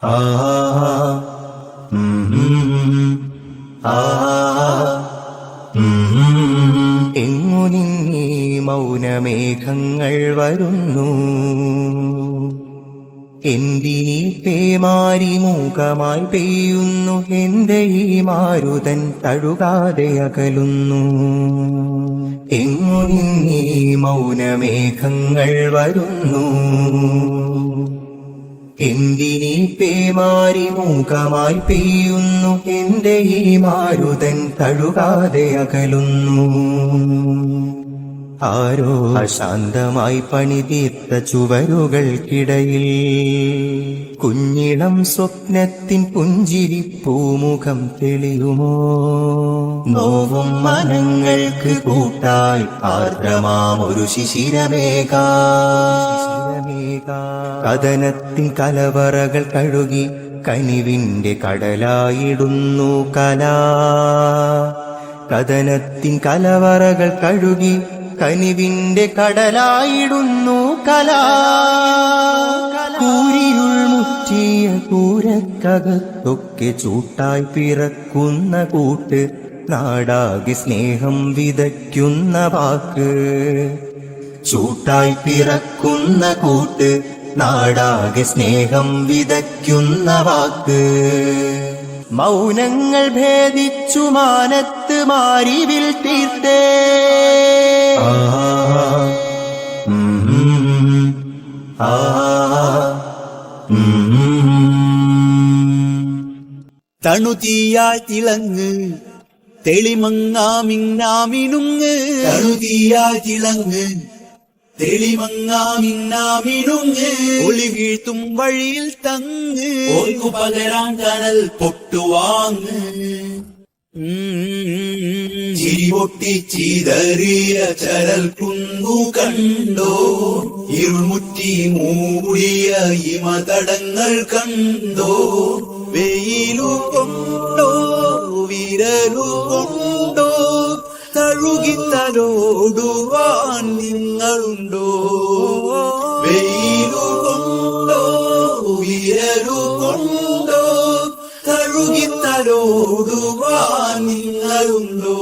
ആ എങ്ങു നിന്നീ മൗനമേഘങ്ങൾ വരുന്നു, എന്തിനീ പേമാരി മൂകമായി പെയ്യുന്നു, എന്റെ ഈ മാരുതൻ തഴുകാതെ അകലുന്നു. എങ്ങു നിന്നീ മൗനമേഘങ്ങൾ വരുന്നു, എന്തിനീ പേമാരി മൂകമായി പെയ്യുന്നു, എന്റെ ഈ മാരുതൻ തഴുകാതെ അകലുന്നു. ആരോ അശാന്തമായി പണിതീർത്ത ചുവരുകൾക്കിടയിൽ കുഞ്ഞിളം സ്വപ്നത്തിൻ പുഞ്ചിരി പൂമുഖം തെളിയുമോ? നോവും മനങ്ങൾക്ക് കൂട്ടായി ആർദ്രമാമൊരു ശിശിരമേഘ കഥനത്തിൻ കലവറകൾ കഴുകി കനിവിന്റെ കടലായിടുന്നു കലാ. കഥനത്തിൻ കലവറകൾ കഴുകി കനിവിന്റെ കടലായിടുന്നു കലാ. കൂരിരുൾ മുറ്റിയ കൂരക്കകത്തൊക്കെ ചൂട്ടായി പിറക്കുന്ന കൂട്ട്, നാടാകെ സ്നേഹം വിതയ്ക്കുന്ന വാക്ക്. ചൂട്ടായി പിറക്കുന്ന കൂട്ട്, നാടാകെ സ്നേഹം വിതയ്ക്കുന്ന വാക്ക്. മൗനങ്ങൾ ഭേദിച്ചു മാനത്ത് മാരിവിൽ തീർത്തേ. തണുതീയാൽ തിളങ്ങ് തെളിമങ്ങാമിന്നാമിനുങ്ങ്, തണുതീയാൽ തിളങ്ങ് തെളിമങ്ങാമിന്നാമിനുങ്ങ്. ഒളി വീഴ്ത്തും വഴിയിൽ തങ്ങ്, ഓർക്കു പകരാൻ കനൽ പൊട്ടുവാങ്ങ്. ചിരിപൊട്ടി ചീതറിയ ചരൽ കുന്നു കണ്ടോ, ഇരുൾമുറ്റി മൂടിയ ഇമതടങ്ങൾ കണ്ടോ. വെയിലു കൊണ്ടോ വിരലു കൊണ്ടോ തഴുകിത്തലോടുവാൻ നിങ്ങളുണ്ടോ. വെയിലു കൊണ്ടോ വിരലു കൊണ്ടോ തഴുകിത്തലോടുവാൻ നിങ്ങളുണ്ടോ.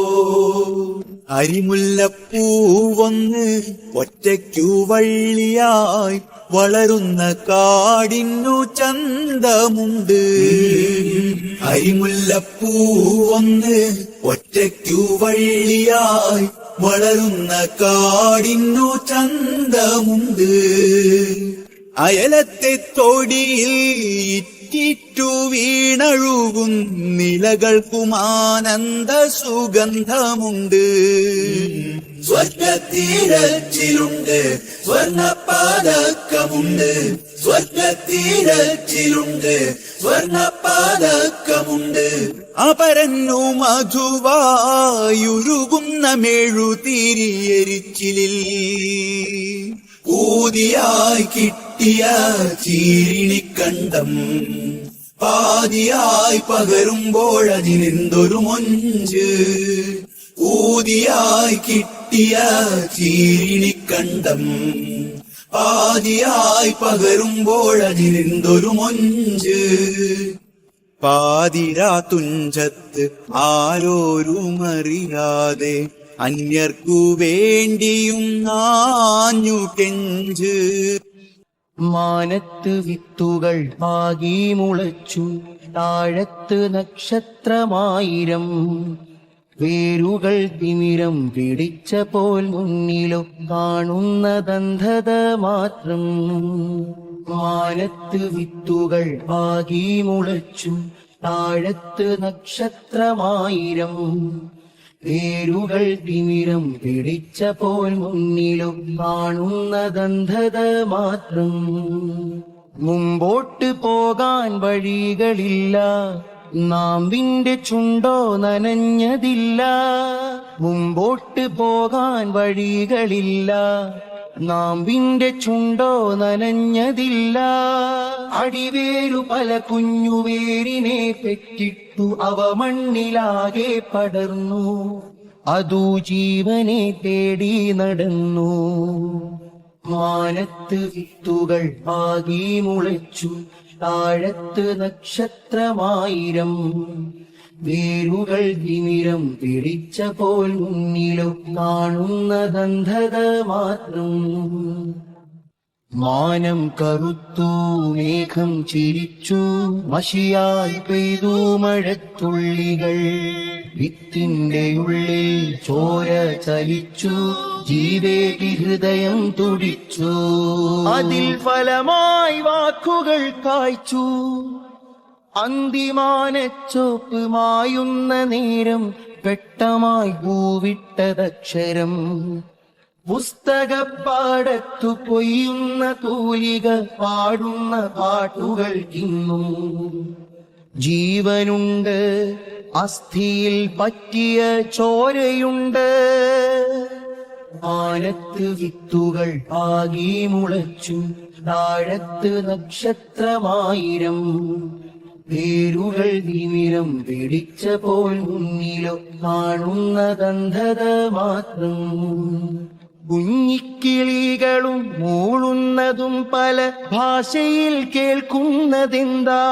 അരിമുല്ലപ്പൂവൊന്ന് ഒറ്റയ്ക്കു വള്ളിയായി വളരുന്ന കാടിന്നു ചന്തമുണ്ട്. അരിമുല്ലപ്പൂവൊന്ന് ഒറ്റയ്ക്കു വള്ളിയായി വളരുന്ന കാടിന്നു ചന്തമുണ്ട്. അയലത്തെ തൊടിയിൽ ഇറ്റിറ്റു വീണഴുകും നിലകൾക്കും ആനന്ദ സുഗന്ധമുണ്ട്. സ്വർഗത്തീരച്ചിലുണ്ട് സ്വർണപാദക്കമുണ്ട്, സ്വർഗത്തീരച്ചിലുണ്ട് സ്വർണപാദക്കമുണ്ട്. അപരന്നു മധുവായുരുകുന്ന മെഴുതിരിയെരിച്ചിലിൽ ഊതിയായി കിട്ടിയ ചീരിണിക്കണ്ടം പാതിയായി പകരുമ്പോഴതിനെന്തൊരു മൊഞ്ച്. ഊതിയായി കിട്ടിയ ചീരിണിക്കണ്ടം പാതിയായി പകരുമ്പോഴതിനെന്തൊരു മൊഞ്ച്. പാതിരാ തുഞ്ചത്ത് ആരോരുമറിയാതെ അന്യർക്കു വേണ്ടിയും നാഞ്ഞു കെഞ്ച്. മാനത്ത് വിത്തുകൾ ആകി മുളച്ചു, താഴത്ത് നക്ഷത്രമായിരം. വേരുകൾ തിമിരം പിടിച്ച പോൽ മുന്നിലോ കാണുന്നതന്ധത മാത്രം. മാനത്ത് വിത്തുകൾ ആകി മുളച്ചു, താഴത്ത് നക്ഷത്രമായിരം. വേരുകൾ തിമിരം പിടിച്ച പോൽ മുന്നിലോ കാണുന്നതന്ധത മാത്രം. മുമ്പോട്ട് പോകാൻ വഴികളില്ല, നാമ്പിന്റെ ചുണ്ടോ നനഞ്ഞതില്ല. മുമ്പോട്ട് പോകാൻ വഴികളില്ല, നാമ്പിന്റെ ചുണ്ടോ നനഞ്ഞതില്ല. അടിവേരു പല കുഞ്ഞുവേരിനെ പെറ്റിട്ടു അവ മണ്ണിലാകെ പടർന്നു, അതു ജീവനെ തേടി നടന്നു. മാനത്ത് വിത്തുകൾ ആകി മുളച്ചു, താഴത്ത് നക്ഷത്രമായിരം വേരുകൾ തിമിരം പിടിച്ച പോൽ മുന്നിലോ കാണുന്നതന്ധത മാത്രം. മാനം കറുത്തു മേഘം ചിരിച്ചു മഷിയായി പെയ്തു മഴത്തുള്ളികൾ. വിത്തിന്റെ ഉള്ളിൽ ചോര ചലിച്ചു ജീവേകി ഹൃദയം തുടിച്ചു. അതിൽ ഫലമായി വാക്കുകൾ കായ്ച്ചു. അന്തിമാനച്ചോപ്പ് മായുന്ന നേരം വെട്ടമായി പൂവിട്ടതക്ഷരം. പുസ്തകപ്പാടത്തു കൊയ്യുന്ന തൂലിക പാടുന്ന പാട്ടുകൾക്കിന്നും ജീവനുണ്ട്. അസ്ഥിയിൽ പറ്റിയ ചോരയുണ്ട്. മാനത്ത് വിത്തുകൾ ആകി മുളച്ചു താഴത്ത് നക്ഷത്രമായിരം വേരുകൾ തിമിരം പിടിച്ച പോൽ മുന്നിലോ കാണുന്നതന്ധത മാത്രം. കുഞ്ഞിക്കിളികളും മൂളുന്നതും പല ഭാഷയിൽ കേൾക്കുന്നതെന്താ?